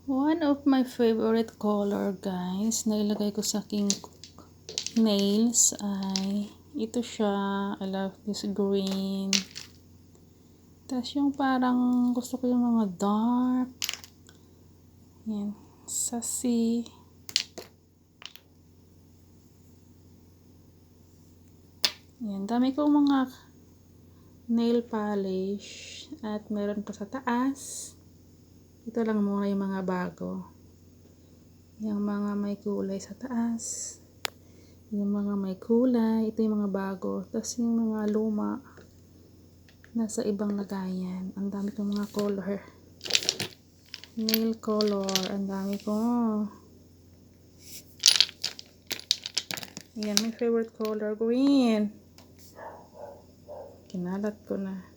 One of my favorite color, guys, na ilagay ko sa aking nails ay ito siya. I love this green. Tapos yung parang gusto ko yung mga dark. Yan. Sassy. Yan. Dami kong mga nail polish. At meron pa sa taas. Ito lang muna yung mga bago. Yung mga may kulay sa taas. Yung mga may kulay. Ito yung mga bago. Tapos yung mga luma. Nasa ibang lagayan. Ang dami kong mga color. Nail color. Ang dami ko. Yan. My favorite color. Green. Kinalat ko na.